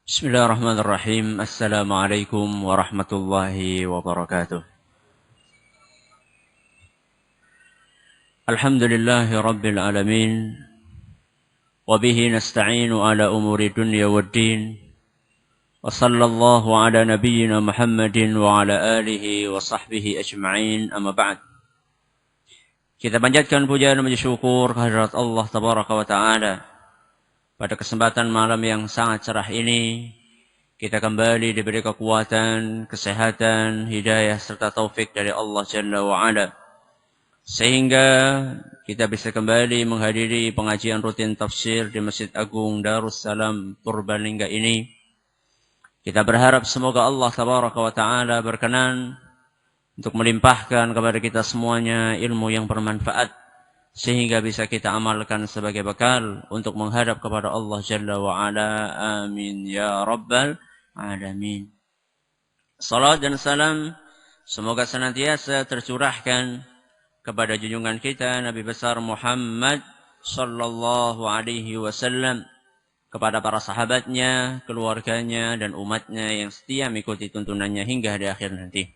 Bismillahirrahmanirrahim. Assalamualaikum warahmatullahi wabarakatuh. Alhamdulillahi rabbil alamin. Wabihi nasta'inu ala umuri dunya waddin. Wa sallallahu ala nabiyyina Muhammadin wa ala alihi wa sahbihi ajma'in. Amma ba'd. Kita panjatkan puja dan puji syukur kehadirat Allah tabaraka wa ta'ala. Pada kesempatan malam yang sangat cerah ini, kita kembali diberi kekuatan, kesehatan, hidayah, serta taufik dari Allah Jalla wa'ala. Sehingga kita bisa kembali menghadiri pengajian rutin tafsir di Masjid Agung Darussalam Purbalingga ini. Kita berharap semoga Allah Tabaraka wa Ta'ala berkenan untuk melimpahkan kepada kita semuanya ilmu yang bermanfaat, sehingga bisa kita amalkan sebagai bekal untuk menghadap kepada Allah Jalla wa'ala. Amin ya Rabbal Alamin. Salat dan salam semoga senantiasa tercurahkan kepada junjungan kita Nabi besar Muhammad sallallahu alaihi wasallam, kepada para sahabatnya, keluarganya, dan umatnya yang setia mengikuti tuntunannya hingga di akhir nanti.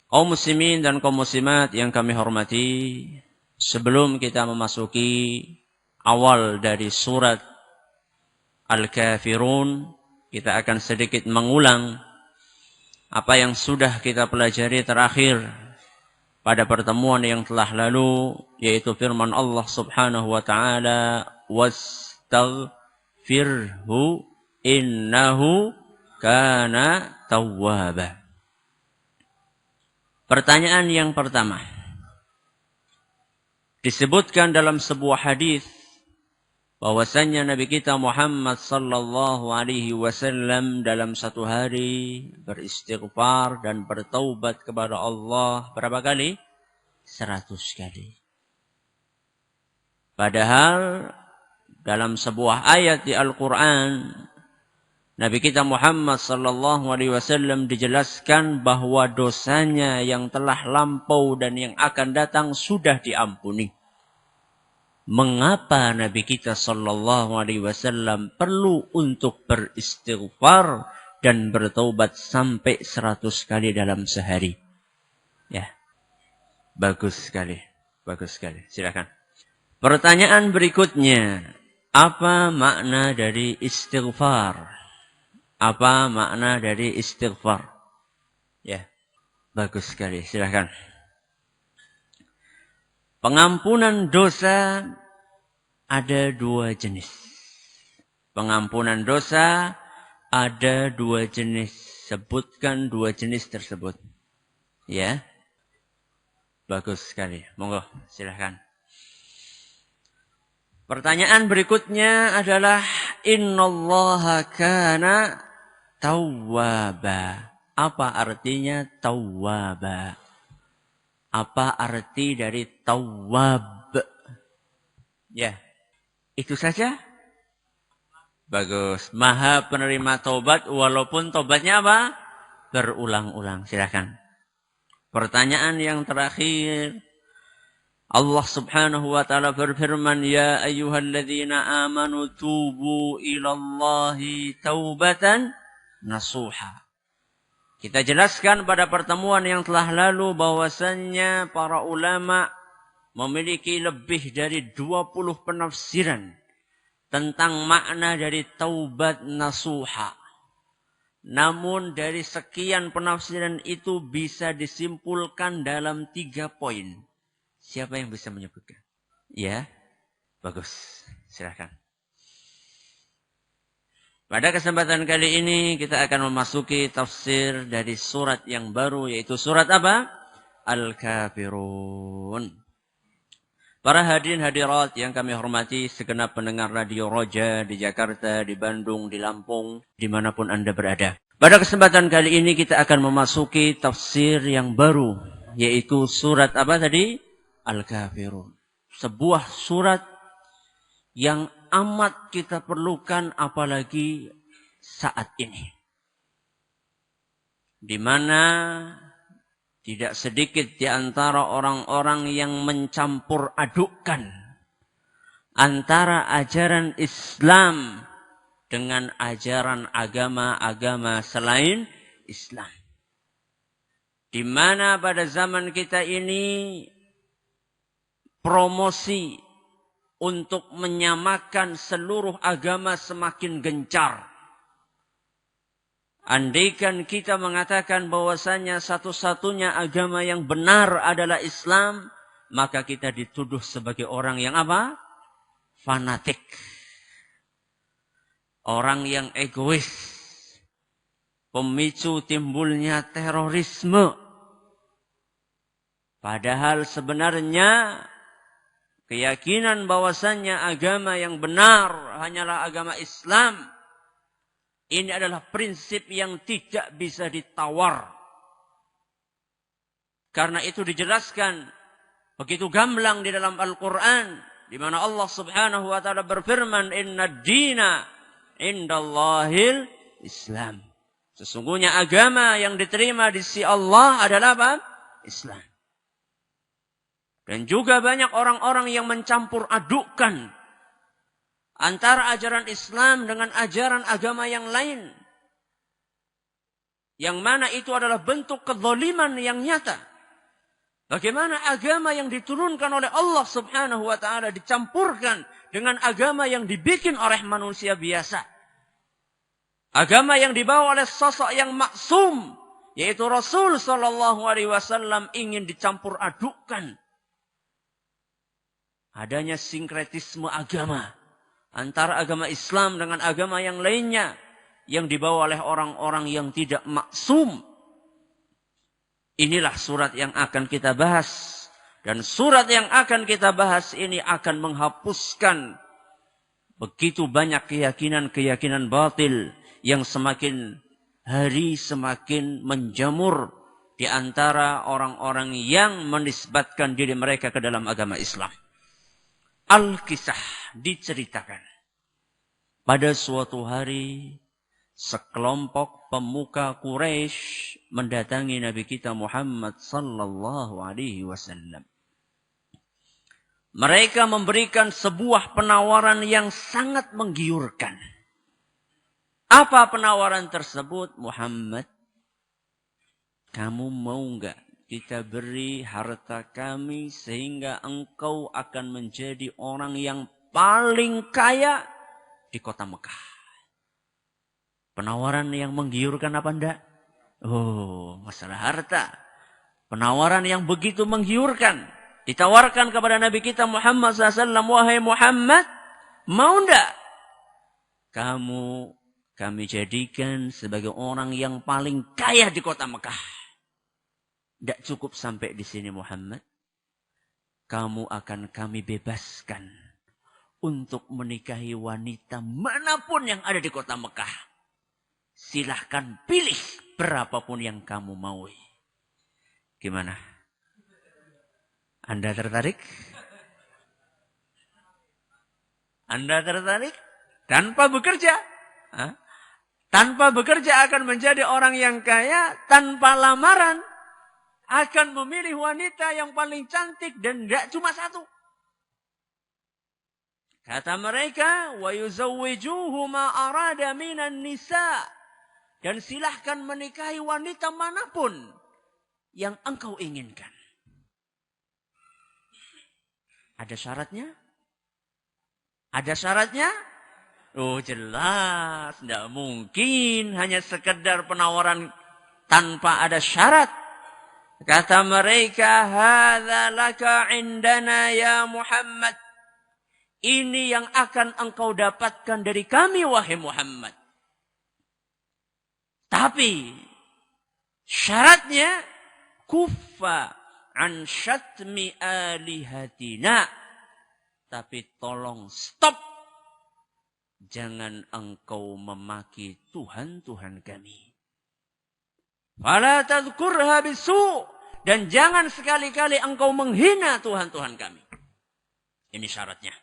Kaum muslimin dan kaum muslimat yang kami hormati, sebelum kita memasuki awal dari surat Al-Kafirun, kita akan sedikit mengulang apa yang sudah kita pelajari terakhir pada pertemuan yang telah lalu, yaitu firman Allah Subhanahu wa Ta'ala, "Wastaghfirhu innahu kana tawwaba." Pertanyaan yang pertama, disebutkan dalam sebuah hadis bahwasanya Nabi kita Muhammad sallallahu alaihi wasallam dalam satu hari beristighfar dan bertaubat kepada Allah berapa kali? 100 kali. Padahal dalam sebuah ayat di Al-Quran, Nabi kita Muhammad sallallahu alaihi wasallam dijelaskan bahwa dosanya yang telah lampau dan yang akan datang sudah diampuni. Mengapa Nabi kita sallallahu alaihi wasallam perlu untuk beristighfar dan bertaubat sampai 100 kali dalam sehari? Ya. Bagus sekali. Bagus sekali. Silakan. Pertanyaan berikutnya, apa makna dari istighfar? Apa makna dari istighfar? Ya, bagus sekali. Silakan. Pengampunan dosa ada 2 jenis. Pengampunan dosa ada 2 jenis. Sebutkan 2 jenis tersebut. Ya, bagus sekali. Monggo, silakan. Pertanyaan berikutnya adalah, innallaha kana tawwaba. Apa artinya tawwaba? Apa arti dari tawwab? Ya, itu saja. Bagus. Maha penerima taubat walaupun taubatnya apa? Berulang-ulang. Silakan. Pertanyaan yang terakhir, Allah Subhanahu wa Ta'ala berfirman, "Ya ayyuhalladzina amanu tubu ilallahi taubatan nasuha." Kita jelaskan pada pertemuan yang telah lalu bahwasannya para ulama memiliki lebih dari 20 penafsiran tentang makna dari taubat nasuha. Namun dari sekian penafsiran itu bisa disimpulkan dalam 3 poin. Siapa yang bisa menyebutkan? Ya, bagus. Silakan. Pada kesempatan kali ini kita akan memasuki tafsir dari surat yang baru, yaitu surat apa? Al-Kafirun. Para hadirin hadirat yang kami hormati, segenap pendengar Radio Roja di Jakarta, di Bandung, di Lampung, dimanapun Anda berada. Pada kesempatan kali ini kita akan memasuki tafsir yang baru, yaitu surat apa tadi? Al-Kafirun. Sebuah surat yang amat kita perlukan apalagi saat ini. Di mana tidak sedikit di antara orang-orang yang mencampur adukkan antara ajaran Islam dengan ajaran agama-agama selain Islam. Di mana pada zaman kita ini promosi untuk menyamakan seluruh agama semakin gencar. Andaikan kita mengatakan bahwasanya satu-satunya agama yang benar adalah Islam, maka kita dituduh sebagai orang yang apa? Fanatik. Orang yang egois. Pemicu timbulnya terorisme. Padahal sebenarnya keyakinan bahwasanya agama yang benar hanyalah agama Islam. Ini adalah prinsip yang tidak bisa ditawar. Karena itu dijelaskan begitu gamblang di dalam Al-Quran. Di mana Allah subhanahu wa ta'ala berfirman, Inna dina indallahil Islam. Sesungguhnya agama yang diterima di sisi Allah adalah apa? Islam. Dan juga banyak orang-orang yang mencampur adukkan antara ajaran Islam dengan ajaran agama yang lain. Yang mana itu adalah bentuk kezaliman yang nyata. Bagaimana agama yang diturunkan oleh Allah subhanahu wa ta'ala dicampurkan dengan agama yang dibikin oleh manusia biasa. Agama yang dibawa oleh sosok yang maksum, yaitu Rasul sallallahu alaihi wasallam, ingin dicampur adukkan. Adanya sinkretisme agama antara agama Islam dengan agama yang lainnya yang dibawa oleh orang-orang yang tidak maksum. Inilah surat yang akan kita bahas. Dan surat yang akan kita bahas ini akan menghapuskan begitu banyak keyakinan-keyakinan batil yang semakin hari semakin menjamur di antara orang-orang yang menisbatkan diri mereka ke dalam agama Islam. Al-Kisah diceritakan. Pada suatu hari, sekelompok pemuka Quraisy mendatangi Nabi kita Muhammad sallallahu alaihi wasallam. Mereka memberikan sebuah penawaran yang sangat menggiurkan. Apa penawaran tersebut? Muhammad, kamu mau enggak kita beri harta kami sehingga engkau akan menjadi orang yang paling kaya di kota Mekah. Penawaran yang menggiurkan apa enggak? Oh, masalah harta. Penawaran yang begitu menggiurkan. Ditawarkan kepada Nabi kita Muhammad SAW. Wahai Muhammad, mau enggak kami jadikan sebagai orang yang paling kaya di kota Mekah? Tidak cukup sampai di sini Muhammad. Kamu akan kami bebaskan untuk menikahi wanita manapun yang ada di kota Mekah. Silahkan pilih berapapun yang kamu maui. Gimana? Anda tertarik? Anda tertarik? Tanpa bekerja. Hah? Tanpa bekerja akan menjadi orang yang kaya, tanpa lamaran. Akan memilih wanita yang paling cantik dan tidak cuma satu. Kata mereka, wa yuzawwijuhu ma arada minan nisa. Dan silahkan menikahi wanita manapun yang engkau inginkan. Ada syaratnya? Ada syaratnya? Oh jelas, tidak mungkin hanya sekedar penawaran tanpa ada syarat. Kata mereka, hadza laka indana ya Muhammad. Ini yang akan engkau dapatkan dari kami wahai Muhammad. Tapi syaratnya kuffa an syatmi alihatina. Tapi tolong stop. Jangan engkau memaki Tuhan-Tuhan kami. Fala tadhkurha bisu. Dan jangan sekali-kali engkau menghina Tuhan-Tuhan kami. Ini syaratnya.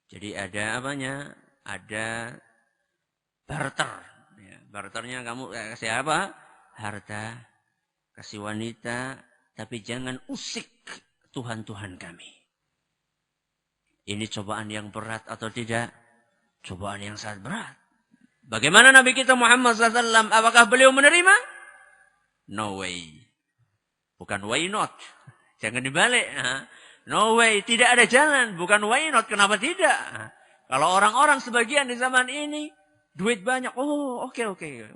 Jadi ada apanya? Ada barter. Ya, barternya kamu kasih apa? Harta. Kasih wanita. Tapi jangan usik Tuhan-Tuhan kami. Ini cobaan yang berat atau tidak? Cobaan yang sangat berat. Bagaimana Nabi kita Muhammad SAW? Apakah beliau menerima? No way. Bukan why not. Jangan dibalik. No way. Tidak ada jalan. Bukan why not. Kenapa tidak? Kalau orang-orang sebagian di zaman ini, duit banyak. Oh, oke.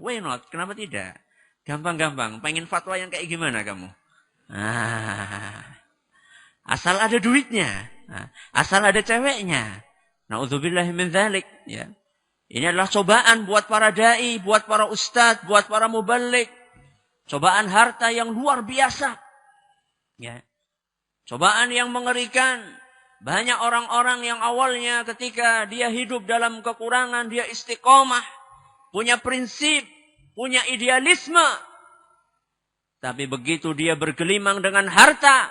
Why not? Kenapa tidak? Gampang-gampang. Pengen fatwa yang kayak gimana kamu? Asal ada duitnya. Asal ada ceweknya. Na'udzubillahi min dzalik. Ya. Ini adalah cobaan buat para da'i, buat para ustadz, buat para mubalik. Cobaan harta yang luar biasa. Ya. Cobaan yang mengerikan. Banyak orang-orang yang awalnya ketika dia hidup dalam kekurangan, dia istiqomah. Punya prinsip, punya idealisme. Tapi begitu dia bergelimang dengan harta,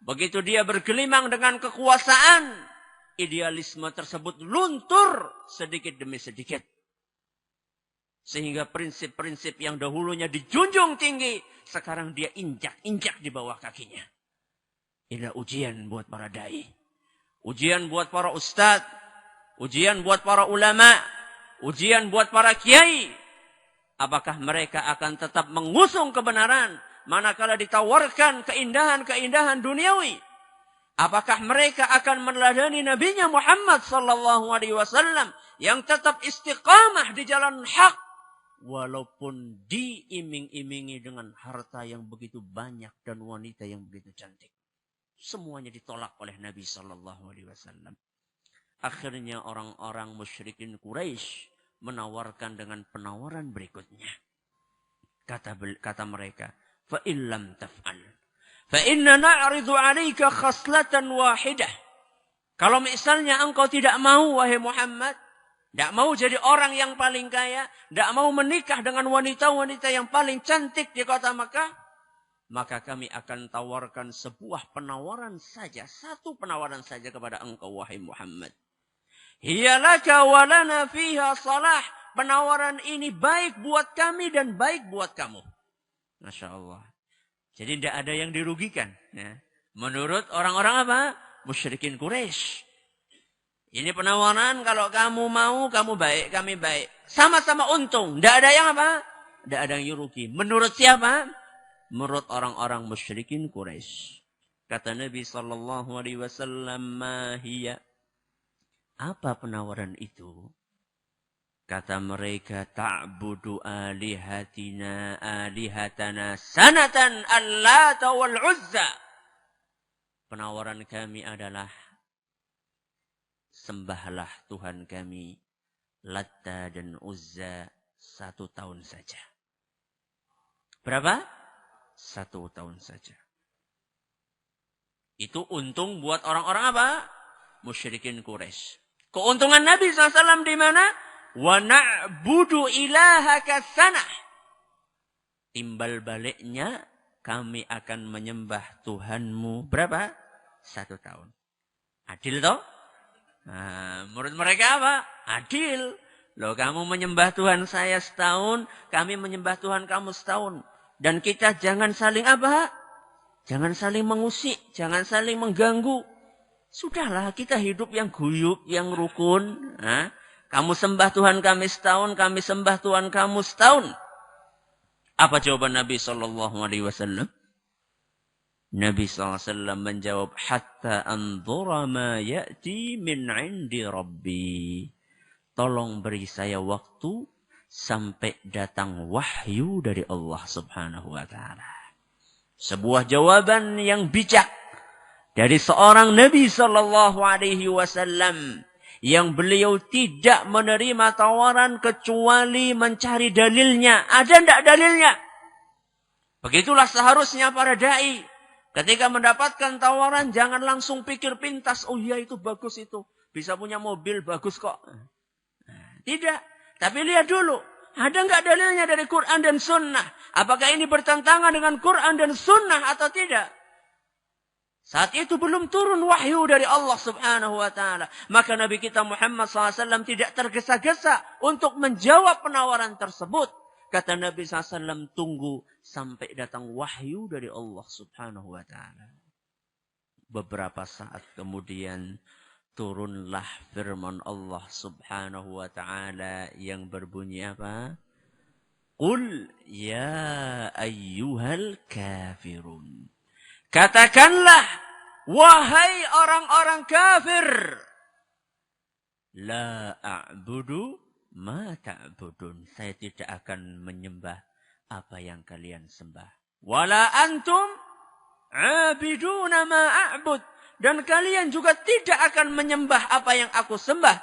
begitu dia bergelimang dengan kekuasaan, idealisme tersebut luntur sedikit demi sedikit. Sehingga prinsip-prinsip yang dahulunya dijunjung tinggi, sekarang dia injak-injak di bawah kakinya. Inilah ujian buat para dai. Ujian buat para ustadz. Ujian buat para ulama. Ujian buat para kiai. Apakah mereka akan tetap mengusung kebenaran manakala ditawarkan keindahan-keindahan duniawi? Apakah mereka akan meneladani Nabinya Muhammad sallallahu alaihi wasallam yang tetap istiqamah di jalan hak walaupun diiming-imingi dengan harta yang begitu banyak dan wanita yang begitu cantik? Semuanya ditolak oleh Nabi sallallahu alaihi wasallam. Akhirnya orang-orang musyrikin Quraisy menawarkan dengan penawaran berikutnya. Kata mereka, fa illam taf'al fa inna na'ridu 'alaika khaslatan wahidah. Kalau misalnya engkau tidak mau wahai Muhammad, tidak mau jadi orang yang paling kaya, tidak mau menikah dengan wanita-wanita yang paling cantik di kota Makkah, maka kami akan tawarkan sebuah penawaran saja, satu penawaran saja kepada engkau wahai Muhammad. Hiya laka wa lana fiha salah. Penawaran ini baik buat kami dan baik buat kamu. Masya Allah. Jadi tidak ada yang dirugikan. Ya. Menurut orang-orang apa? Musyrikin Quraisy. Ini penawaran kalau kamu mau, kamu baik, kami baik. Sama-sama untung. Tidak ada yang apa? Tidak ada yang rugi. Menurut siapa? Menurut orang-orang musyrikin Quraisy. Kata Nabi SAW, ma hiya. Apa penawaran itu? Kata mereka, ta'budu alihatana sanatan Allata wal Uzza. Penawaran kami adalah sembahlah Tuhan kami Latta dan Uzza 1 tahun saja. Berapa? 1 tahun saja. Itu untung buat orang-orang apa? Musyrikin Quraisy. Keuntungan Nabi SAW di mana? Wa na'budu ilahaka sanah. Timbal baliknya kami akan menyembah Tuhanmu berapa? 1 tahun. Adil toh? Nah, menurut mereka apa? Adil. Loh, kamu menyembah Tuhan saya setahun, kami menyembah Tuhan kamu setahun. Dan kita jangan saling apa? Jangan saling mengusik, jangan saling mengganggu. Sudahlah, kita hidup yang guyup, yang rukun. Nah, kamu sembah Tuhan kami setahun, kami sembah Tuhan kamu setahun. Apa jawaban Nabi SAW? Nabi SAW menjawab, hatta anzura ma ya'ti min 'indi rabbi. Tolong beri saya waktu sampai datang wahyu dari Allah Subhanahu wa taala. Sebuah jawaban yang bijak dari seorang Nabi sallallahu alaihi wasallam yang beliau tidak menerima tawaran kecuali mencari dalilnya. Ada enggak dalilnya? Begitulah seharusnya para dai. Ketika mendapatkan tawaran jangan langsung pikir pintas, oh iya itu bagus itu. Bisa punya mobil bagus kok. Tidak, tapi lihat dulu. Ada enggak dalilnya dari Quran dan Sunnah? Apakah ini bertentangan dengan Quran dan Sunnah atau tidak? Saat itu belum turun wahyu dari Allah Subhanahu wa taala. Maka Nabi kita Muhammad SAW tidak tergesa-gesa untuk menjawab penawaran tersebut. Kata Nabi SAW, tunggu sampai datang wahyu dari Allah Subhanahu wa taala. Beberapa saat kemudian turunlah firman Allah Subhanahu wa taala yang berbunyi apa? Qul ya ayyuhal kafirun. Katakanlah, wahai orang-orang kafir, la a'budu ma ta'budun. Saya tidak akan menyembah apa yang kalian sembah. Wala antum abiduna ma a'bud. Dan kalian juga tidak akan menyembah apa yang aku sembah.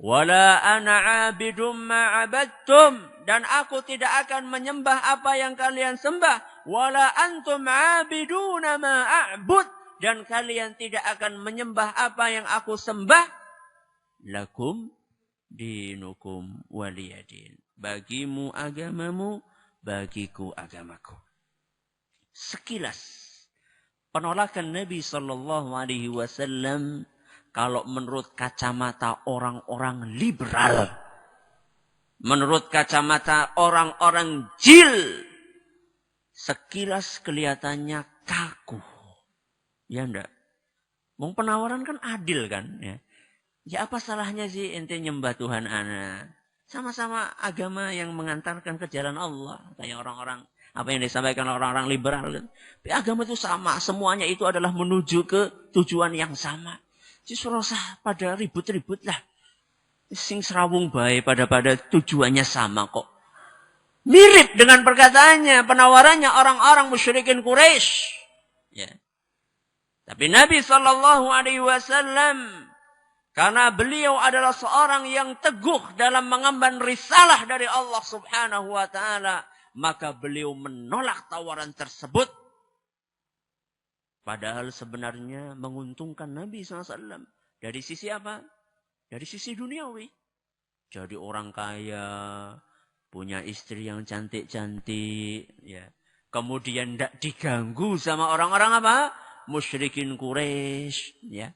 Wala ana abidum ma abadtum. Dan aku tidak akan menyembah apa yang kalian sembah. Wala antum abiduna ma a'bud. Dan kalian tidak akan menyembah apa yang aku sembah. Lakum dinukum waliyadin. Bagimu agamamu, bagiku agamaku. Sekilas penolakan Nabi SAW kalau menurut kacamata orang-orang liberal, menurut kacamata orang-orang jil, sekilas kelihatannya kaku. Ya enggak? Wong penawaran kan adil kan? Ya apa salahnya sih ente nyembah Tuhan ana? Sama-sama agama yang mengantarkan ke jalan Allah. Kayak orang-orang apa yang disampaikan orang-orang liberal. Agama itu sama. Semuanya itu adalah menuju ke tujuan yang sama. Justru usah pada ribut-ribut lah. Sing serawung bae pada tujuannya sama kok. Mirip dengan perkataannya, penawarannya orang-orang musyrikin Quraisy. Ya. Tapi Nabi SAW, karena beliau adalah seorang yang teguh dalam mengemban risalah dari Allah Subhanahu wa taala, maka beliau menolak tawaran tersebut. Padahal sebenarnya menguntungkan Nabi SAW. Dari sisi apa? Dari sisi duniawi. Jadi orang kaya, punya istri yang cantik-cantik, ya. Kemudian tidak diganggu sama orang-orang apa? Musyrikin Quraisy, ya.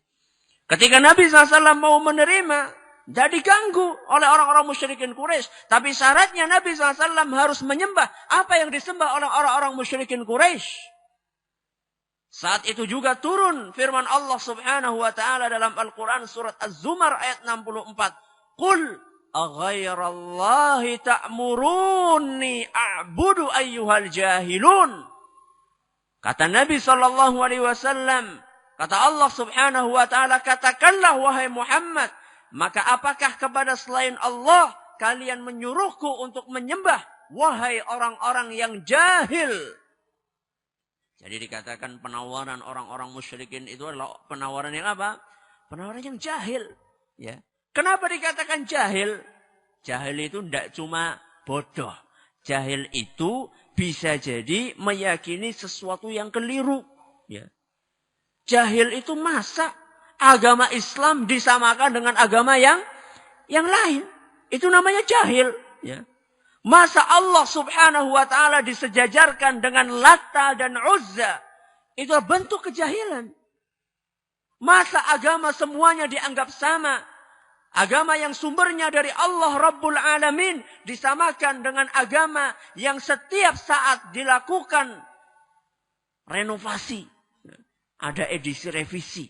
Ketika Nabi SAW mau menerima, tidak diganggu oleh orang-orang musyrikin Quraisy. Tapi syaratnya Nabi SAW harus menyembah apa yang disembah oleh orang-orang musyrikin Quraisy. Saat itu juga turun firman Allah Subhanahu wa taala dalam Al-Qur'an surat Az-Zumar ayat 64. Qul aghairallahi ta'muruni a'budu ayyuhal jahilun. Kata Nabi SAW, kata Allah Subhanahu wa taala, katakanlah wahai Muhammad, maka apakah kepada selain Allah kalian menyuruhku untuk menyembah, wahai orang-orang yang jahil? Jadi dikatakan penawaran orang-orang musyrikin itu adalah penawaran yang apa? Penawaran yang jahil. Ya. Kenapa dikatakan jahil? Jahil itu tidak cuma bodoh. Jahil itu bisa jadi meyakini sesuatu yang keliru. Ya. Jahil itu masa agama Islam disamakan dengan agama yang lain. Itu namanya jahil. Ya. Masa Allah Subhanahu wa ta'ala disejajarkan dengan Lata dan Uzza. Itu bentuk kejahilan. Masa agama semuanya dianggap sama. Agama yang sumbernya dari Allah Rabbul Alamin disamakan dengan agama yang setiap saat dilakukan renovasi. Ada edisi revisi.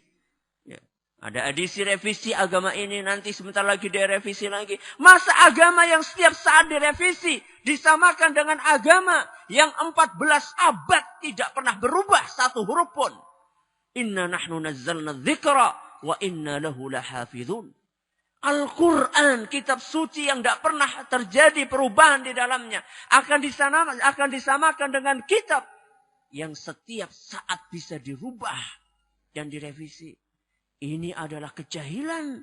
Ada edisi revisi agama ini, nanti sebentar lagi direvisi lagi. Masa agama yang setiap saat direvisi disamakan dengan agama yang 14 abad tidak pernah berubah satu huruf pun. Inna nahnu nazzalna dzikra wa inna lahu lahafizun. Al-Quran, kitab suci yang tidak pernah terjadi perubahan di dalamnya, akan disamakan dengan kitab yang setiap saat bisa dirubah dan direvisi. Ini adalah kejahilan.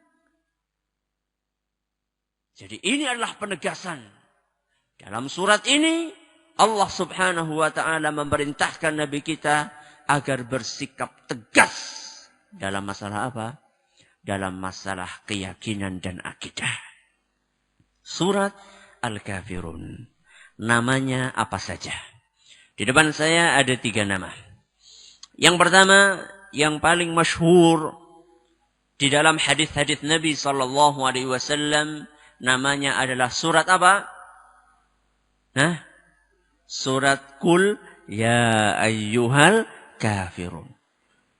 Jadi ini adalah penegasan. Dalam surat ini Allah Subhanahu wa ta'ala memerintahkan Nabi kita agar bersikap tegas dalam masalah apa? Dalam masalah keyakinan dan akidah. Surat Al-Kafirun. Namanya apa saja? Di depan saya ada 3 nama. Yang pertama, yang paling masyhur di dalam hadis-hadis Nabi SAW, namanya adalah surat apa? Surat Qul ya ayyuhal kafirun.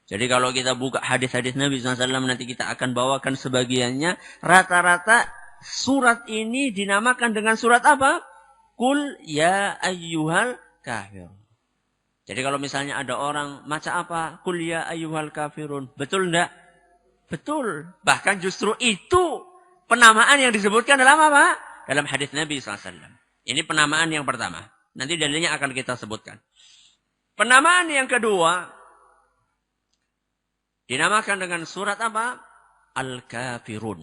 Jadi kalau kita buka hadis-hadis Nabi SAW nanti kita akan bawakan sebagiannya. Rata-rata surat ini dinamakan dengan surat apa? Qul ya ayyuhal kafir. Jadi kalau misalnya ada orang maca apa? Qul ya ayyuhal kafirun. Betul enggak? Betul. Bahkan justru itu penamaan yang disebutkan dalam apa? Dalam hadis Nabi SAW. Ini penamaan yang pertama. Nanti dalilnya akan kita sebutkan. Penamaan yang kedua dinamakan dengan surat apa? Al-Kafirun.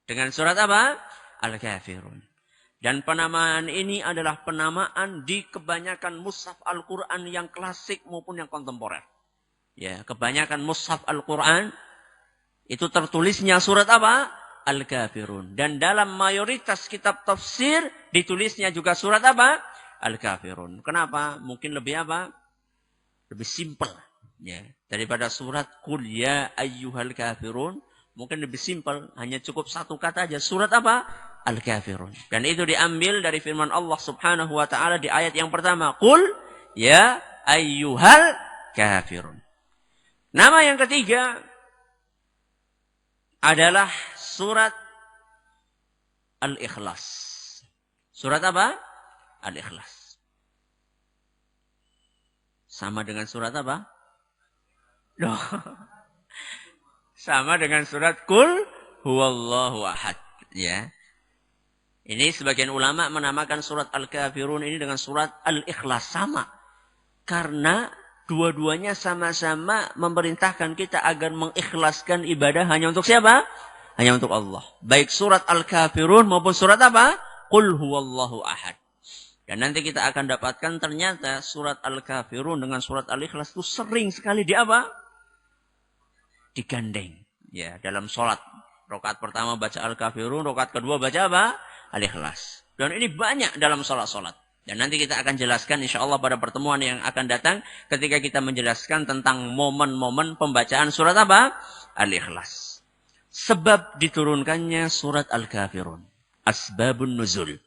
Dengan surat apa? Al-Kafirun. Dan penamaan ini adalah penamaan di kebanyakan mushaf Al-Quran yang klasik maupun yang kontemporer. Ya, kebanyakan mushaf Al-Quran itu tertulisnya surat apa? Al-Kafirun. Dan dalam mayoritas kitab tafsir ditulisnya juga surat apa? Al-Kafirun. Kenapa? Mungkin lebih apa? Lebih simpel. Ya, daripada surat Qul ya ayyuhal kafirun. Mungkin lebih simpel. Hanya cukup satu kata aja. Surat apa? Al-Kafirun. Dan itu diambil dari firman Allah subhanahu wa ta'ala di ayat yang pertama. Qul ya ayyuhal kafirun. Nama yang ketiga adalah surat Al-Ikhlas. Surat apa? Al-Ikhlas. Sama dengan surat apa? Loh. Sama dengan surat Qul huwallahu ahad. Ya. Ini sebagian ulama menamakan surat Al-Kafirun ini dengan surat Al-Ikhlas. Sama. Karena dua-duanya sama-sama memerintahkan kita agar mengikhlaskan ibadah hanya untuk siapa? Hanya untuk Allah. Baik surat Al-Kafirun maupun surat apa? Qul huwallahu ahad. Dan nanti kita akan dapatkan ternyata surat Al-Kafirun dengan surat Al-Ikhlas itu sering sekali di apa? Digandeng. Ya, dalam sholat. Rakaat pertama baca Al-Kafirun, rakaat kedua baca apa? Al-Ikhlas. Dan ini banyak dalam sholat-sholat. Dan nanti kita akan jelaskan insyaAllah pada pertemuan yang akan datang ketika kita menjelaskan tentang momen-momen pembacaan surat apa? Al-Ikhlas. Sebab diturunkannya surat Al-Kafirun. Asbabun nuzul.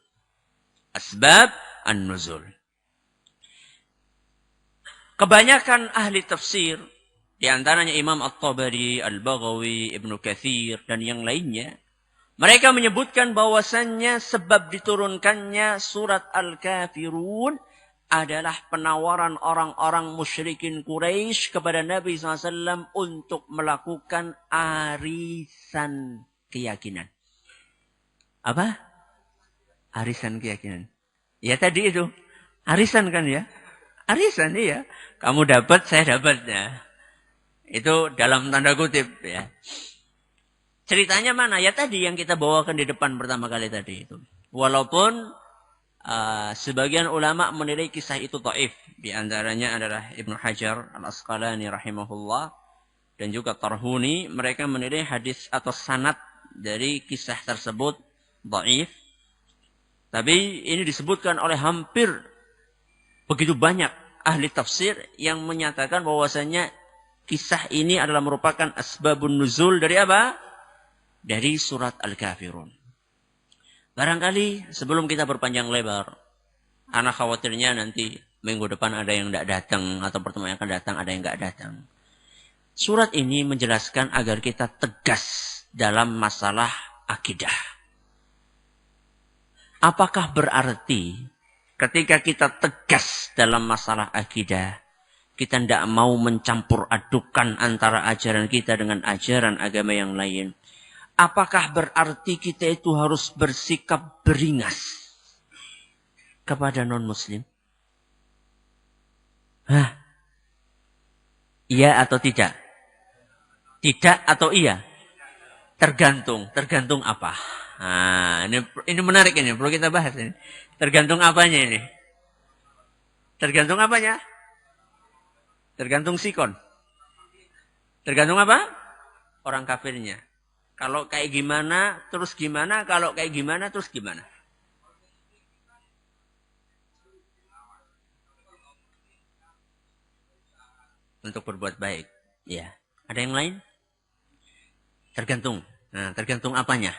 Asbab an-nuzul. Kebanyakan ahli tafsir, di antaranya Imam At-Tabari, Al-Baghawi, Ibnu Katsir, dan yang lainnya, mereka menyebutkan bahwasannya sebab diturunkannya surat Al-Kafirun adalah penawaran orang-orang musyrikin Quraisy kepada Nabi SAW untuk melakukan arisan keyakinan. Apa? Arisan keyakinan. Ya tadi itu. Arisan kan ya? Arisan iya. Kamu dapat, saya dapat ya. Itu dalam tanda kutip ya. Ceritanya mana? Ya tadi yang kita bawakan di depan pertama kali tadi itu. Walaupun sebagian ulama menilai kisah itu dhaif. Di antaranya adalah Ibnu Hajar Al-Asqalani rahimahullah. Dan juga Tarhuni. Mereka menilai hadis atau sanad dari kisah tersebut dhaif. Tapi ini disebutkan oleh hampir begitu banyak ahli tafsir yang menyatakan bahwasanya kisah ini adalah merupakan asbabun nuzul dari apa? Dari surat Al-Kafirun. Barangkali sebelum kita berpanjang lebar, anak khawatirnya nanti minggu depan ada yang tidak datang atau pertemuan yang akan datang ada yang tidak datang. Surat ini menjelaskan agar kita tegas dalam masalah akidah. Apakah berarti ketika kita tegas dalam masalah akidah, kita tidak mau mencampur adukan antara ajaran kita dengan ajaran agama yang lain? Apakah berarti kita itu harus bersikap beringas kepada non-muslim? Hah? Iya atau tidak? Tidak atau iya? Tergantung. Tergantung apa? Nah, ini menarik ini. Perlu kita bahas ini. Tergantung apanya ini? Tergantung apanya? Tergantung sikon. Tergantung apa? Orang kafirnya. Kalau kayak gimana, terus gimana? Kalau kayak gimana, terus gimana? Untuk berbuat baik. Ya. Ada yang lain? Tergantung. Nah, tergantung apanya?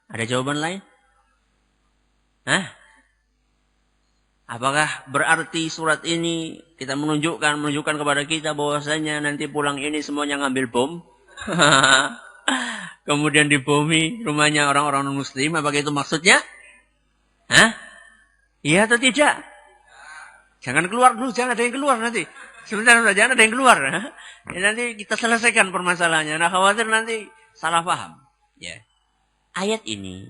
Ada jawaban lain? Hah? Apakah berarti surat ini kita menunjukkan kepada kita bahwasanya nanti pulang ini semuanya ngambil bom? Kemudian dibomi rumahnya orang-orang non-muslim. Apakah itu maksudnya? Hah? Iya atau tidak? Jangan keluar dulu, jangan ada yang keluar nanti. Sebentar, jangan ada yang keluar. Nanti kita selesaikan permasalahannya. Nah, khawatir nanti salah paham. Ya. Ayat ini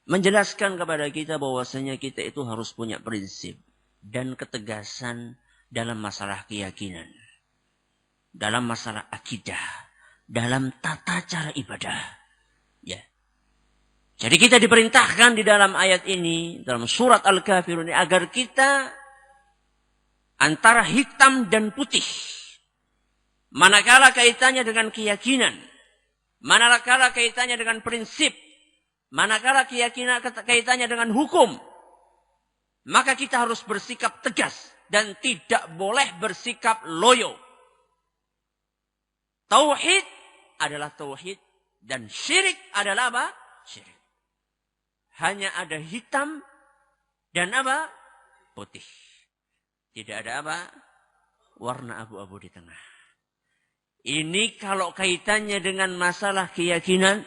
menjelaskan kepada kita bahwasanya kita itu harus punya prinsip dan ketegasan dalam masalah keyakinan, dalam masalah akidah, dalam tata cara ibadah. Ya. Jadi kita diperintahkan di dalam ayat ini, dalam surat Al-Kafirun ini, agar kita antara hitam dan putih, manakala kaitannya dengan keyakinan, manakala kaitannya dengan prinsip, manakala keyakinan kaitannya dengan hukum, maka kita harus bersikap tegas dan tidak boleh bersikap loyo. Tauhid adalah tauhid dan syirik adalah apa? Syirik. Hanya ada hitam dan apa? Putih. Tidak ada apa? Warna abu-abu di tengah. Ini kalau kaitannya dengan masalah keyakinan,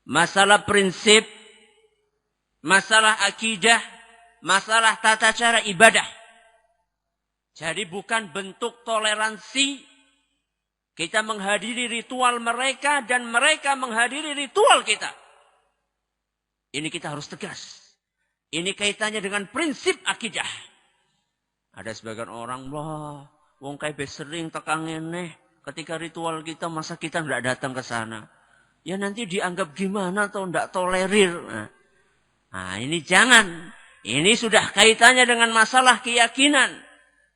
masalah prinsip, masalah akidah, masalah tata cara ibadah. Jadi bukan bentuk toleransi kita menghadiri ritual mereka dan mereka menghadiri ritual kita. Ini kita harus tegas. Ini kaitannya dengan prinsip akidah. Ada sebagian orang, wah, wong kaibe sering tekang ngene, ketika ritual kita masa kita tidak datang ke sana. Ya nanti dianggap gimana atau tidak tolerir. Nah, ini jangan. Ini sudah kaitannya dengan masalah keyakinan.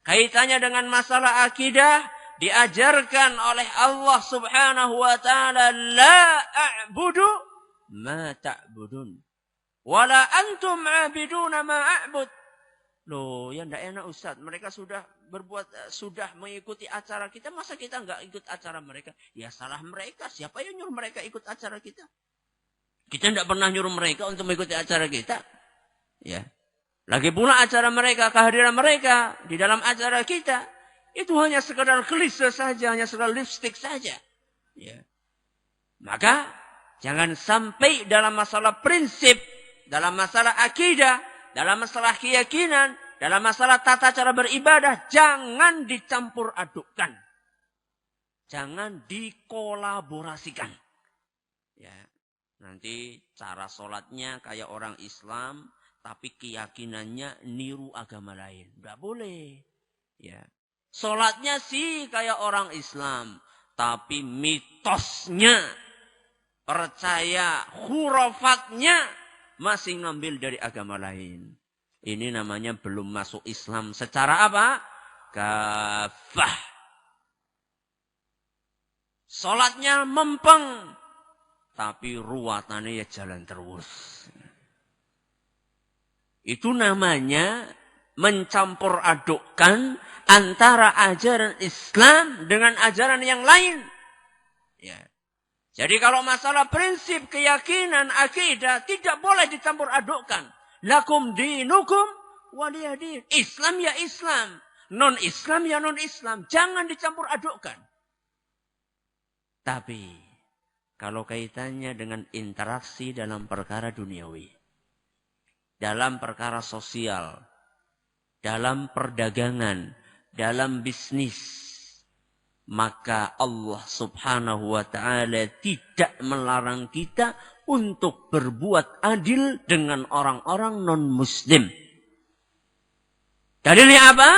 Kaitannya dengan masalah akidah. Diajarkan oleh Allah subhanahu wa ta'ala. La a'budu ma ta'budun. Wala antum a'biduna ma a'bud. Loh, ya tidak enak Ustaz. Mereka sudah mengikuti acara kita. Masa kita nggak ikut acara mereka? Ya salah mereka. Siapa yang nyuruh mereka ikut acara kita? Kita tidak pernah nyuruh mereka untuk mengikuti acara kita. Ya. Lagi pula acara mereka, kehadiran mereka di dalam acara kita. Itu hanya sekadar klise saja. Hanya sekadar lipstick saja. Ya. Maka jangan sampai dalam masalah prinsip. Dalam masalah akidah. Dalam masalah keyakinan, dalam masalah tata cara beribadah, jangan dicampur adukkan. Jangan dikolaborasikan. Ya, nanti cara sholatnya kayak orang Islam, tapi keyakinannya niru agama lain. Nggak boleh. Ya, sholatnya sih kayak orang Islam, tapi mitosnya, percaya, khurafatnya, masih ngambil dari agama lain. Ini namanya belum masuk Islam secara apa? Kafah. Salatnya mempeng. Tapi ruwatannya ya jalan terus. Itu namanya mencampur adukkan antara ajaran Islam dengan ajaran yang lain. Ya. Jadi kalau masalah prinsip, keyakinan, akidah tidak boleh dicampur adukkan. Lakum dinukum waliyadin. Islam ya Islam. Non-Islam ya non-Islam. Jangan dicampur adukkan. Tapi kalau kaitannya dengan interaksi dalam perkara duniawi. Dalam perkara sosial. Dalam perdagangan. Dalam bisnis. Maka Allah subhanahu wa ta'ala tidak melarang kita untuk berbuat adil dengan orang-orang non-muslim. Dalilnya apa?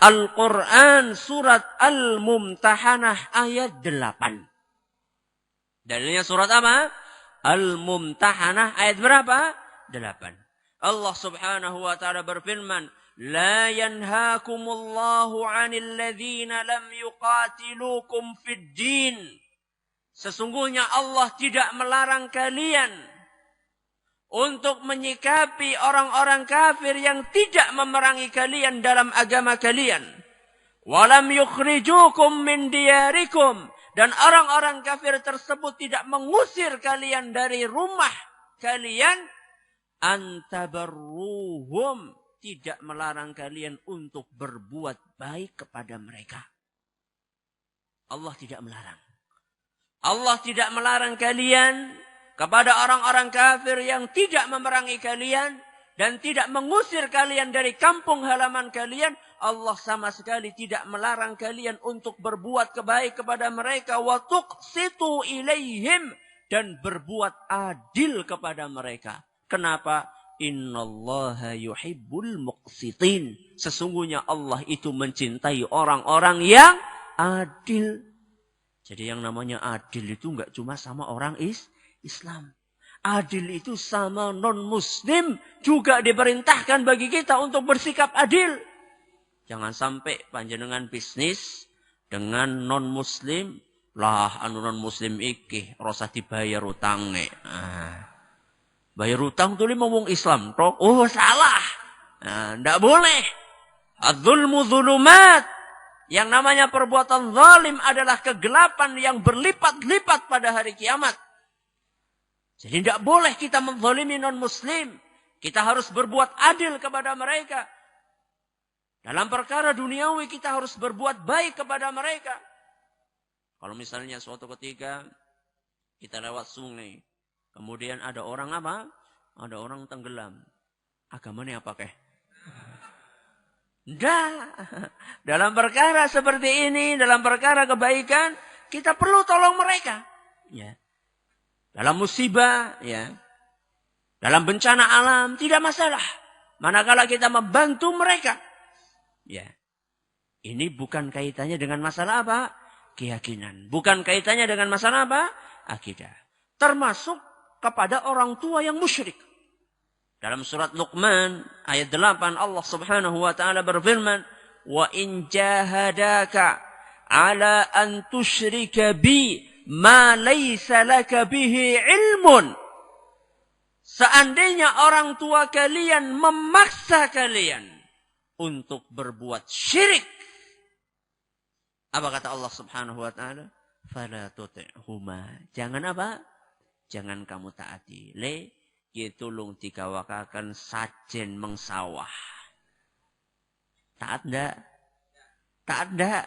Al-Quran surat Al-Mumtahanah ayat 8. Dalilnya surat apa? Al-Mumtahanah ayat berapa? 8. Allah subhanahu wa ta'ala berfirman, لا ينهاكم الله عن الذين لم يقاتلوكم في الدين. Sesungguhnya Allah tidak melarang kalian untuk menyikapi orang-orang kafir yang tidak memerangi kalian dalam agama kalian. Walam yukhrijukum min diyarikum. Dan orang-orang kafir tersebut tidak mengusir kalian dari rumah kalian. Antabarruhum. tidak melarang kalian untuk berbuat baik kepada mereka. Allah tidak melarang. Allah tidak melarang kalian kepada orang-orang kafir yang tidak memerangi kalian dan tidak mengusir kalian dari kampung halaman kalian. Allah sama sekali tidak melarang kalian untuk berbuat kebaik kepada mereka. Wa tuqsitu ilaihim, dan berbuat adil kepada mereka. Kenapa? Innallaha yuhibbul muqsitin. Sesungguhnya Allah itu mencintai orang-orang yang adil. Jadi yang namanya adil itu enggak cuma sama orang Islam. Adil itu sama non-muslim juga diperintahkan bagi kita untuk bersikap adil. Jangan sampai panjenengan bisnis dengan non-muslim. Lah anu non-muslim iki rasa dibayar utangnya. Bayar utang tuh ngomong Islam. Oh salah. Nggak boleh. Adzulmu dzulumat. Yang namanya perbuatan zalim adalah kegelapan yang berlipat-lipat pada hari kiamat. Jadi tidak boleh kita menzalimi non-muslim. Kita harus berbuat adil kepada mereka. Dalam perkara duniawi kita harus berbuat baik kepada mereka. Kalau misalnya suatu ketika kita lewat sungai. Kemudian ada orang apa? Ada orang tenggelam. Agamanya apa keh? Tidak. Dalam perkara seperti ini, dalam perkara kebaikan, kita perlu tolong mereka. Ya. Dalam musibah, ya. Dalam bencana alam, tidak masalah. Manakala kita membantu mereka. Ya. Ini bukan kaitannya dengan masalah apa? Keyakinan. Bukan kaitannya dengan masalah apa? Akidah. Termasuk kepada orang tua yang musyrik. Dalam surat Luqman ayat 8 Allah Subhanahu wa taala berfirman, "Wa in jahadaka ala an tusyrika bi ma laysa laka bihi ilmun." Seandainya orang tua kalian memaksa kalian untuk berbuat syirik, apa kata Allah Subhanahu wa taala? Fala tuti'huma. Jangan apa? Jangan kamu taati. Le, tulung dikawakakan sajen mengsawah. Taat ndak? Taat ndak?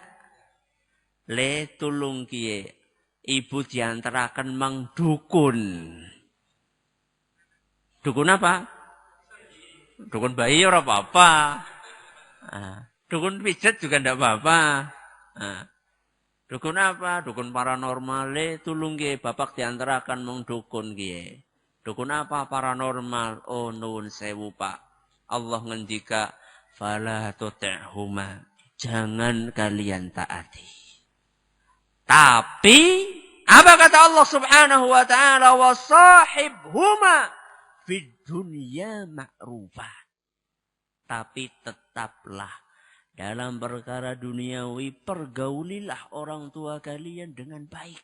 Le, tulung kie. Ibu diantarakan mang dukun. Dukun apa? Dukun bayi ora apa-apa. Dukun pijet juga ndak apa-apa. Dukun apa? Dukun paranormal. Le, tulung kie. Bapak diantarakan mang dukun kie. Dukun apa? Paranormal. Oh nun sewu pak. Allah ngendika. Fala tuti'huma. Jangan kalian taati. Tapi. Apa kata Allah subhanahu wa ta'ala. Wa sahibhuma. Fid dunya ma'rufah. Tapi tetaplah. Dalam perkara duniawi. Pergaulilah orang tua kalian dengan baik.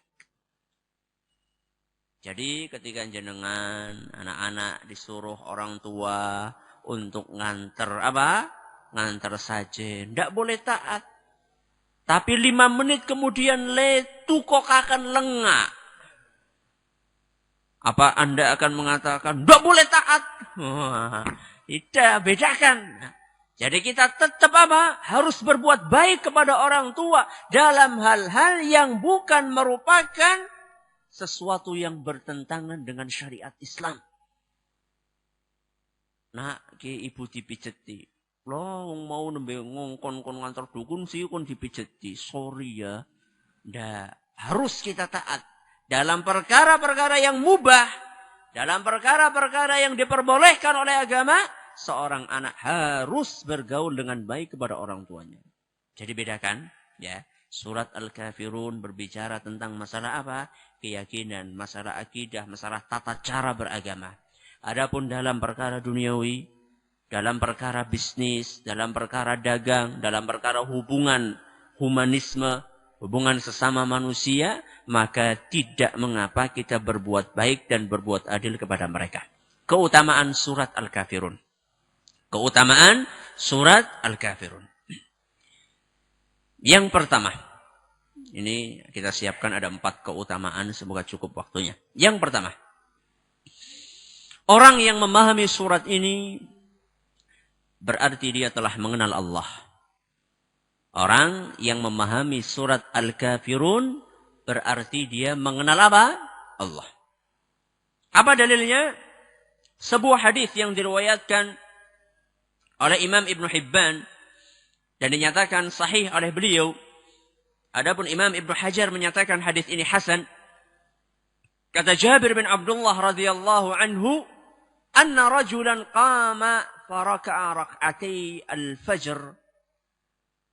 Jadi ketika jenengan anak-anak disuruh orang tua untuk nganter apa? Nganter sajen. Tidak boleh taat. Tapi 5 menit kemudian tukok akan lengah. Apa Anda akan mengatakan tidak boleh taat? Tidak, bedakan. Jadi kita tetap apa? Harus berbuat baik kepada orang tua dalam hal-hal yang bukan merupakan sesuatu yang bertentangan dengan syariat Islam. Nak, ke ibu dipijeti. Loh, mau nembe ngongkon ngantar dukun sih kon dipijeti. Sorry ya. Ndak, harus kita taat dalam perkara-perkara yang mubah, dalam perkara-perkara yang diperbolehkan oleh agama. Seorang anak harus bergaul dengan baik kepada orang tuanya. Jadi bedakan, ya. Surat Al-Kafirun berbicara tentang masalah apa? Keyakinan, masalah akidah, masalah tata cara beragama. Adapun dalam perkara duniawi, dalam perkara bisnis, dalam perkara dagang, dalam perkara hubungan humanisme, hubungan sesama manusia, maka tidak mengapa kita berbuat baik dan berbuat adil kepada mereka. Keutamaan surat Al-Kafirun. Keutamaan surat Al-Kafirun. Yang pertama, ini kita siapkan ada 4 keutamaan, semoga cukup waktunya. Yang pertama, orang yang memahami surat ini berarti dia telah mengenal Allah. Orang yang memahami surat Al-Kafirun berarti dia mengenal apa? Allah. Apa dalilnya? Sebuah hadis yang diriwayatkan oleh Imam Ibn Hibban dan dinyatakan sahih oleh beliau. Adapun Imam Ibn Hajar menyatakan hadis ini hasan. Kata Jabir bin Abdullah radhiyallahu anhu, "Anna rajulan qama faraka'a rak'atay al-fajr."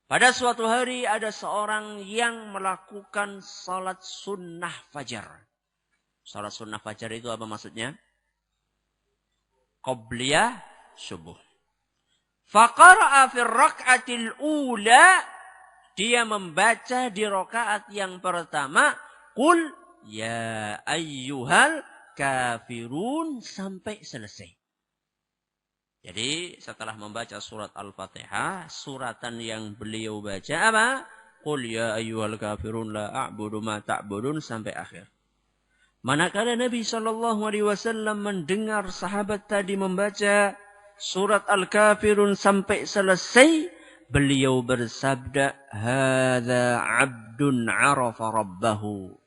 Pada suatu hari ada seorang yang melakukan salat sunnah fajar. Salat sunnah fajar itu apa maksudnya? Qobliyah subuh. Faqara'a fi rak'atil ula, dia membaca di rakaat yang pertama, qul ya ayyuhal kafirun sampai selesai. Jadi setelah membaca surat Al-Fatihah, suratan yang beliau baca apa? Qul ya ayyuhal kafirun la a'budu ma ta'budun sampai akhir. Manakala Nabi SAW mendengar sahabat tadi membaca surat Al-Kafirun sampai selesai, beliau bersabda, "Hadza 'abdun 'arafa rabbahu."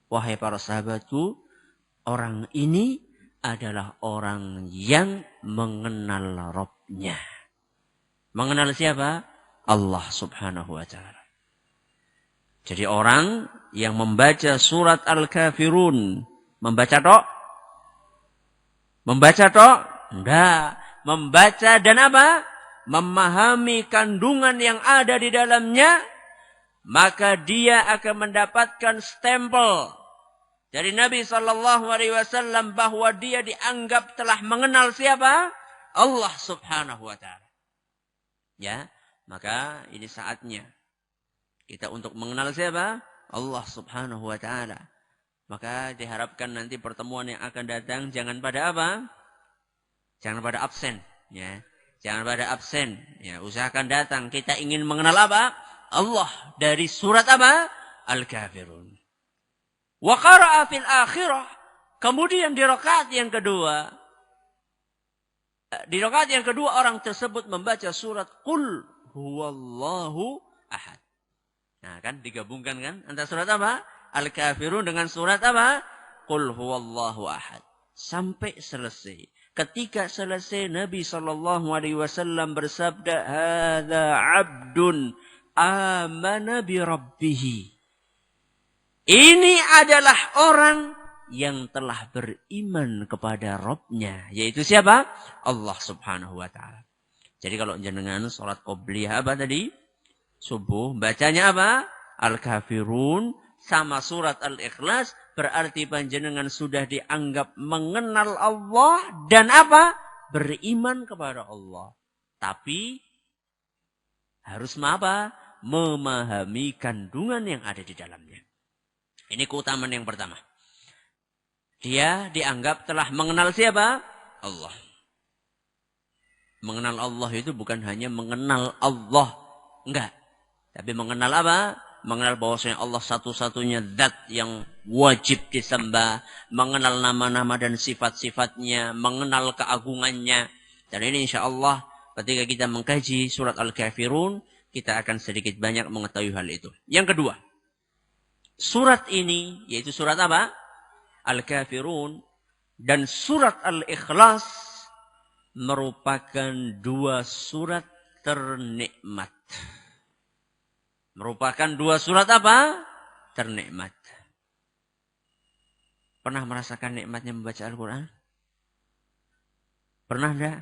Wahai para sahabatku, orang ini adalah orang yang mengenal Rabb-Nya. Mengenal siapa? Allah Subhanahu wa ta'ala. Jadi orang yang membaca surat Al-Kafirun, membaca tok? Membaca tok? Enggak. Membaca dan apa? Memahami kandungan yang ada di dalamnya, maka dia akan mendapatkan stempel dari Nabi SAW bahwa dia dianggap telah mengenal siapa? Allah Subhanahu wa ta'ala. Ya, maka ini saatnya kita untuk mengenal siapa? Allah Subhanahu wa ta'ala. Maka diharapkan nanti pertemuan yang akan datang jangan pada apa? Jangan pada absen, ya. Jangan pada absen, ya. Usahakan datang. Kita ingin mengenal apa? Allah dari surat apa? Al-Kafirun. Wa qara'a fil akhirah. Kemudian di rakaat yang kedua. Di rakaat yang kedua orang tersebut membaca surat Qul huwallahu ahad. Nah kan digabungkan kan antara surat apa? Al-Kafirun dengan surat apa? Qul huwallahu ahad. Sampai selesai. Ketika selesai Nabi SAW bersabda, "Hadza 'abdun amana bi rabbih." Ini adalah orang yang telah beriman kepada Rabb-Nya. Yaitu siapa? Allah Subhanahu wa ta'ala. Jadi kalau jenengan sholat qobliyah apa tadi? Subuh. Bacanya apa? Al-Kafirun sama surat Al-Ikhlas. Berarti panjenengan sudah dianggap mengenal Allah. Dan apa? Beriman kepada Allah. Tapi harus apa? Memahami kandungan yang ada di dalamnya. Ini keutamaan yang pertama. Dia dianggap telah mengenal siapa? Allah. Mengenal Allah itu bukan hanya mengenal Allah. Enggak. Tapi mengenal apa? Mengenal bahwasanya Allah satu-satunya zat yang wajib disembah. Mengenal nama-nama dan sifat-sifatnya. Mengenal keagungannya. Dan ini insya Allah ketika kita mengkaji surat Al-Kafirun, kita akan sedikit banyak mengetahui hal itu. Yang kedua. Surat ini, yaitu surat apa? Al-Kafirun dan surat Al-Ikhlas merupakan dua surat ternikmat. Merupakan dua surat apa? Ternikmat. Pernah merasakan nikmatnya membaca Al-Quran? Pernah enggak?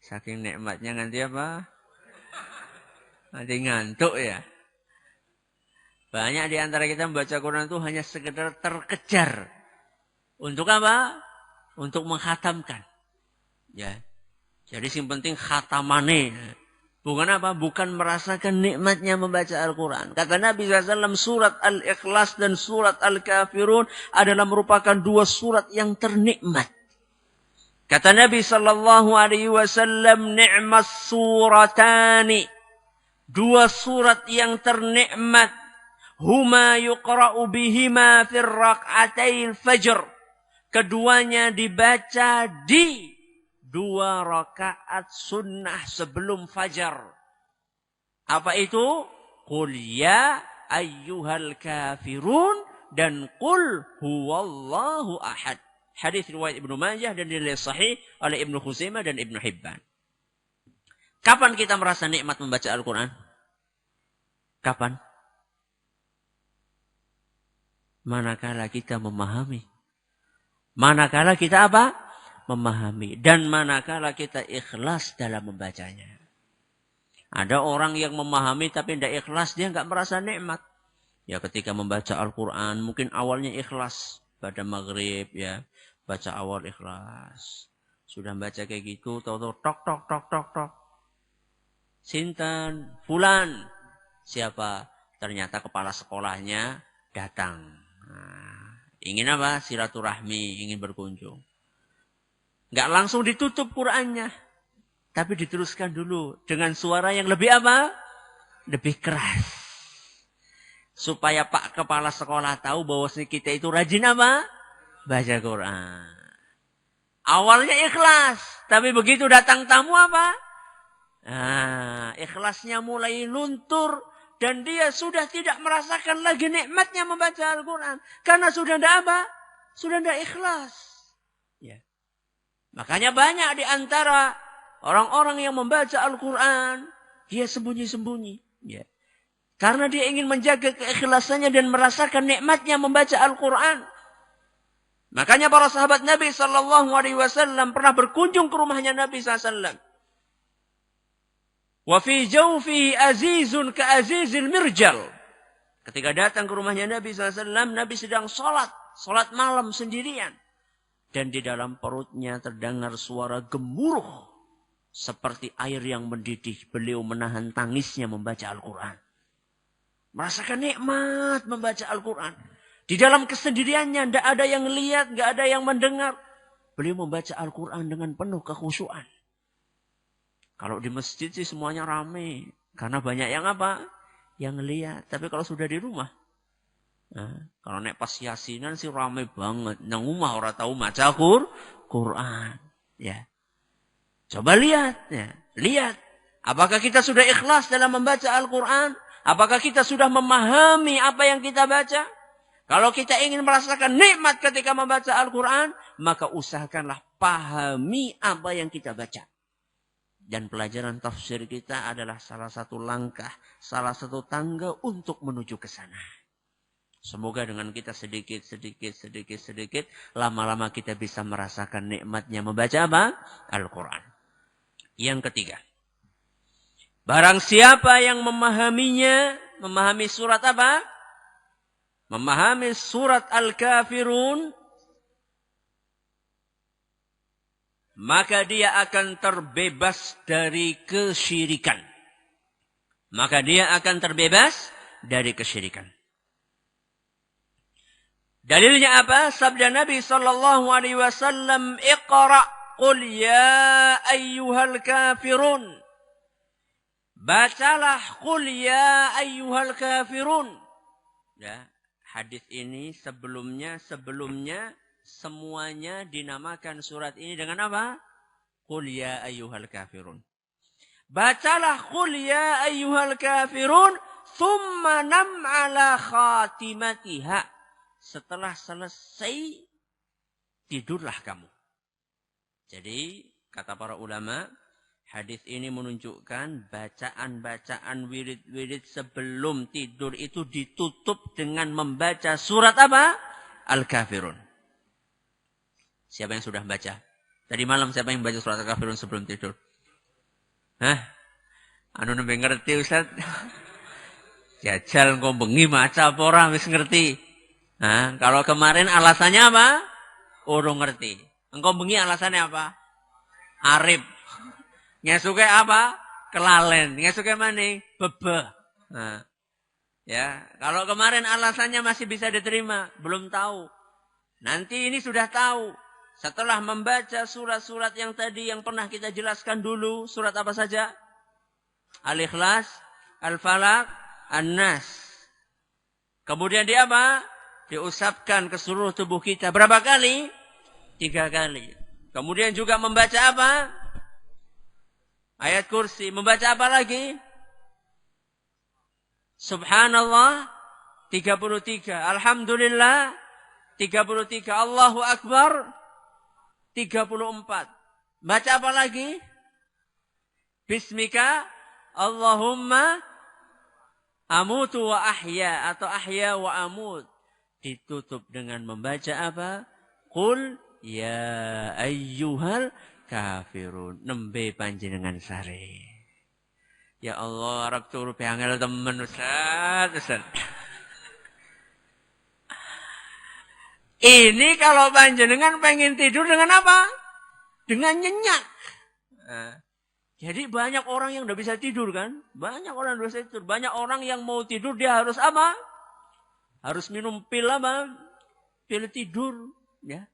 Saking nikmatnya nanti apa? Nanti ngantuk ya. Banyak di antara kita membaca Quran itu hanya sekedar terkejar. Untuk apa? Untuk menghatamkan. Ya. Jadi yang penting khatamane. Bukan apa? Bukan merasakan nikmatnya membaca Al-Quran. Kata Nabi SAW, surat Al-Ikhlas dan surat Al-Kafirun adalah merupakan dua surat yang ternikmat. Kata Nabi SAW, ni'mas suratani. Dua surat yang ternikmat. Huma yuqra'u bihima fir rak'atail fajr. Keduanya dibaca di 2 rakaat sunnah sebelum fajar. Apa itu? Qul ya ayyuhal kafirun dan qul huwallahu ahad. Hadis riwayat Ibnu Majah dan dinilai sahih oleh Ibnu Khuzaimah dan Ibnu Hibban. Kapan kita merasa nikmat membaca Al-Quran? Kapan? Manakala kita memahami. Manakala kita apa? Memahami. Dan manakala kita ikhlas dalam membacanya. Ada orang yang memahami tapi tidak ikhlas, dia nggak merasa nikmat. Ya ketika membaca Al-Quran, mungkin awalnya ikhlas. Pada maghrib ya, baca awal ikhlas. Sudah baca kayak gitu, tahu-tahu tok. Sinten, fulan. Siapa? Ternyata kepala sekolahnya datang. Nah, ingin apa? Silaturahmi, ingin berkunjung. Nggak langsung ditutup Qur'annya. Tapi diteruskan dulu dengan suara yang lebih apa? Lebih keras. Supaya Pak Kepala Sekolah tahu bahwa kita itu rajin apa? Baca Quran. Awalnya ikhlas. Tapi begitu datang tamu apa? Nah, ikhlasnya mulai luntur. Dan dia sudah tidak merasakan lagi nikmatnya membaca Al-Quran. Karena sudah tidak apa? Sudah tidak ikhlas. Ya. Makanya banyak di antara orang-orang yang membaca Al-Quran, dia sembunyi-sembunyi. Ya. Karena dia ingin menjaga keikhlasannya dan merasakan nikmatnya membaca Al-Quran. Makanya para sahabat Nabi SAW pernah berkunjung ke rumahnya Nabi SAW. Wa fi jawfihi azizun ka azizil mirjal. Ketika datang ke rumahnya Nabi SAW, Nabi sedang sholat malam sendirian. Dan di dalam perutnya terdengar suara gemuruh. Seperti air yang mendidih. Beliau menahan tangisnya membaca Al-Quran. Merasakan nikmat membaca Al-Quran. Di dalam kesendiriannya tidak ada yang lihat, tidak ada yang mendengar. Beliau membaca Al-Quran dengan penuh kekhusyuan. Kalau di masjid sih semuanya ramai. Karena banyak yang apa? Yang lihat. Tapi kalau sudah di rumah. Nah, kalau naik pas yasinan sih ramai banget. Nang rumah orang tahu maca Quran. Ya. Coba lihat. Ya. Lihat. Apakah kita sudah ikhlas dalam membaca Al-Quran? Apakah kita sudah memahami apa yang kita baca? Kalau kita ingin merasakan nikmat ketika membaca Al-Quran, maka usahakanlah pahami apa yang kita baca. Dan pelajaran tafsir kita adalah salah satu langkah, salah satu tangga untuk menuju ke sana. Semoga dengan kita sedikit, lama-lama kita bisa merasakan nikmatnya membaca apa? Al-Quran. Yang ketiga. Barang siapa yang memahaminya, memahami surat apa? Memahami surat Al-Kafirun, maka dia akan terbebas dari kesyirikan. Maka dia akan terbebas dari kesyirikan. Dalilnya apa? Sabda Nabi SAW, Iqra' qul ya ayyuhal kafirun. Bacalah qul ya ayyuhal kafirun. Ya, hadis ini sebelumnya semuanya dinamakan surat ini dengan apa? Qul ya ayyuhal kafirun. Bacalah qul ya ayyuhal kafirun, thumma nam ala khatimatiha. Setelah selesai, tidurlah kamu. Jadi, kata para ulama, hadis ini menunjukkan bacaan-bacaan wirid-wirid sebelum tidur itu ditutup dengan membaca surat apa? Al-Kafirun. Siapa yang sudah baca? Tadi malam siapa yang baca surat Al-Kafirun sebelum tidur? Hah? Anu nembe ngerti Ustaz? Jajal engko bengi maca apa ora wis ngerti? Nah, kalau kemarin alasannya apa? Urung ngerti. Engko bengi alasannya apa? Arif. Ngesuke apa? Kelalen. Ngesuke mana? Bebeh. Nah, ya, kalau kemarin alasannya masih bisa diterima, belum tahu. Nanti ini sudah tahu. Setelah membaca surat-surat yang tadi yang pernah kita jelaskan dulu, surat apa saja? Al-Ikhlas, Al-Falaq, An-Nas. Kemudian dia apa? Diusapkan ke seluruh tubuh kita. Berapa kali? 3 kali. Kemudian juga membaca apa? Ayat kursi. Membaca apa lagi? Subhanallah 33. Alhamdulillah 33. Allahu Akbar 34. Baca apa lagi? Bismika Allahumma amutu wa ahya atau ahya wa amut. Ditutup dengan membaca apa? Qul ya ayyuhal kafirun. Nembe panjenengan sare. Ya Allah, Arab turu piangel temen Ustaz. Ini kalau panjenengan pengen tidur dengan apa? Dengan nyenyak. Nah, jadi banyak orang yang tidak bisa tidur kan? Banyak orang yang bisa tidur. Banyak orang yang mau tidur dia harus apa? Harus minum pil apa? Pil tidur. Ya.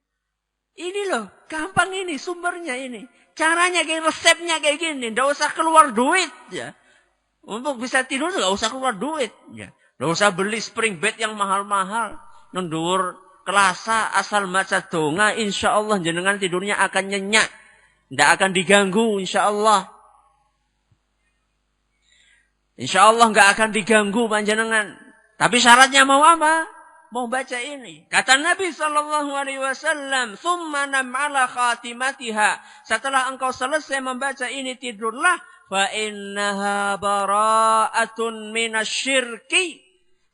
Ini loh, gampang ini sumbernya ini. Caranya kayak resepnya kayak gini. Tidak usah keluar duit. Ya. Untuk bisa tidur tidak usah keluar duit. Ya. Tidak usah beli spring bed yang mahal-mahal. Nendur kelasa asal maca donga. Insya Allah jenengan tidurnya akan nyenyak. Tidak akan diganggu insya Allah. Insya Allah nggak akan diganggu panjenengan. Tapi syaratnya mau apa? Mau baca ini. Kata Nabi SAW, "Tsumma nam ala khatimatiha." Setelah engkau selesai membaca ini tidurlah. Fa innaha bara'atun minasyirki.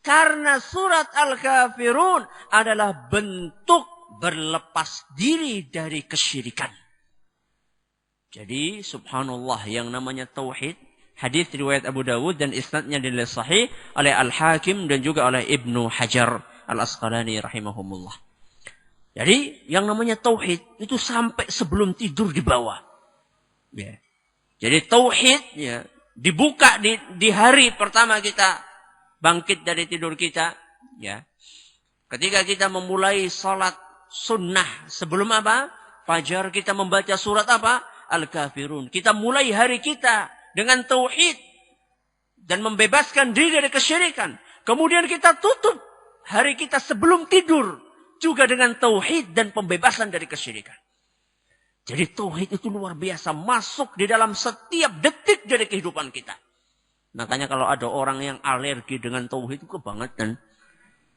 Karena surat Al-Kafirun adalah bentuk berlepas diri dari kesyirikan. Jadi subhanallah yang namanya tauhid. Hadis riwayat Abu Dawud dan isnadnya dinilai sahih oleh Al-Hakim dan juga oleh Ibnu Hajar Al-Asqalani rahimahumullah. Jadi yang namanya tauhid itu sampai sebelum tidur di bawah. Ya. Jadi tauhid ya, dibuka di hari pertama kita bangkit dari tidur kita. Ya. Ketika kita memulai sholat sunnah sebelum apa? Fajar kita membaca surat apa? Al-Kafirun. Kita mulai hari kita dengan tauhid dan membebaskan diri dari kesyirikan. Kemudian kita tutup hari kita sebelum tidur juga dengan tauhid dan pembebasan dari kesyirikan. Jadi tauhid itu luar biasa masuk di dalam setiap detik dari kehidupan kita. Makanya kalau ada orang yang alergi dengan tauhid itu kebangetan.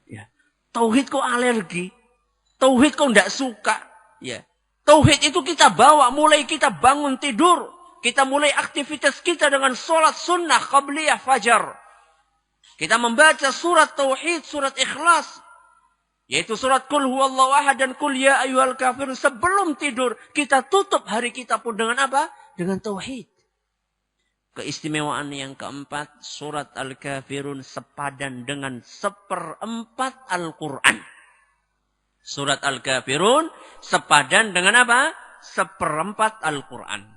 Ya. Tauhid kok alergi? Tauhid kok enggak suka? Ya. Tauhid itu kita bawa mulai kita bangun tidur. Kita mulai aktivitas kita dengan sholat sunnah qabliyah fajar. Kita membaca surat tauhid, surat ikhlas. Yaitu surat Qul huwallahu ahad dan Qul ya ayyuhal kafirun. Sebelum tidur, kita tutup hari kita pun dengan apa? Dengan tauhid. Keistimewaan yang keempat, surat Al-Kafirun sepadan dengan 1/4 Al-Quran. Surat Al-Kafirun sepadan dengan apa? 1/4 Al-Quran.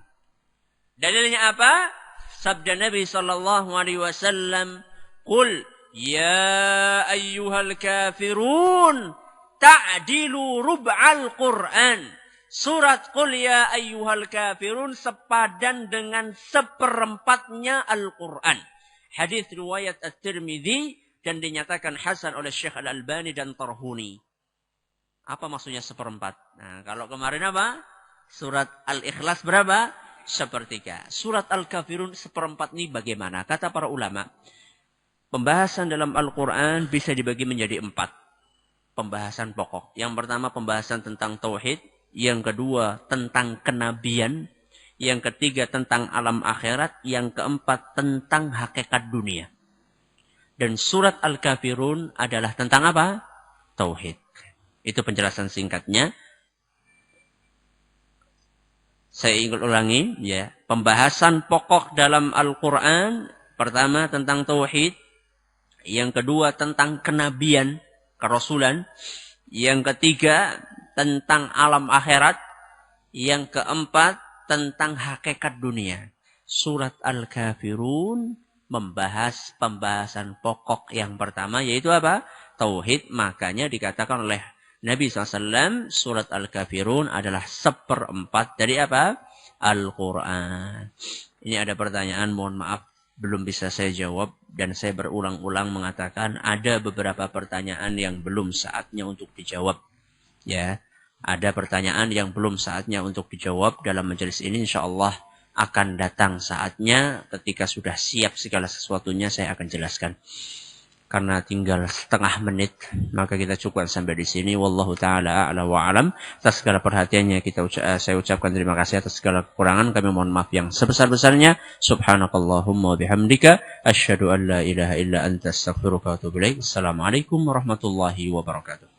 Dalilnya apa? Sabda Nabi SAW, "Qul ya ayyuhal kafirun ta'dilu rub'al Qur'an." Surat Qul ya ayyuhal kafirun sepadan dengan 1/4-nya Al-Quran. Hadis riwayat At-Tirmidzi dan dinyatakan hasan oleh Syekh Al-Albani dan Tarhuni. Apa maksudnya 1/4? Nah, kalau kemarin apa? Surat Al-Ikhlas berapa? 1/3. Surat Al-Kafirun 1/4 ini bagaimana? Kata para ulama, pembahasan dalam Al-Quran bisa dibagi menjadi 4. Pembahasan pokok. Yang pertama pembahasan tentang tauhid. Yang kedua tentang kenabian. Yang ketiga tentang alam akhirat. Yang keempat tentang hakikat dunia. Dan surat Al-Kafirun adalah tentang apa? Tauhid. Itu penjelasan singkatnya. Saya ingin ulangi, ya. Pembahasan pokok dalam Al-Quran. Pertama tentang tauhid. Yang kedua tentang kenabian, kerasulan. Yang ketiga tentang alam akhirat. Yang keempat tentang hakikat dunia. Surat Al-Kafirun membahas pembahasan pokok yang pertama, yaitu apa? Tauhid. Makanya dikatakan oleh Nabi SAW, surat Al-Kafirun adalah 1/4 dari apa? Al-Quran. Ini ada pertanyaan, mohon maaf, belum bisa saya jawab. Dan saya berulang-ulang mengatakan ada beberapa pertanyaan yang belum saatnya untuk dijawab. Ya, ada pertanyaan yang belum saatnya untuk dijawab dalam majelis ini, insyaallah akan datang saatnya ketika sudah siap segala sesuatunya saya akan jelaskan. Karena tinggal setengah menit, maka kita cukupkan sampai di sini. Wallahu taala a'la wa alam. Atas segala perhatiannya saya ucapkan terima kasih. Atas segala kekurangan kami mohon maaf yang sebesar-besarnya. Subhanakallahumma bihamdika asyhadu an la ilaha illa anta astaghfiruka wa atubu ilaik. Assalamualaikum warahmatullahi wabarakatuh.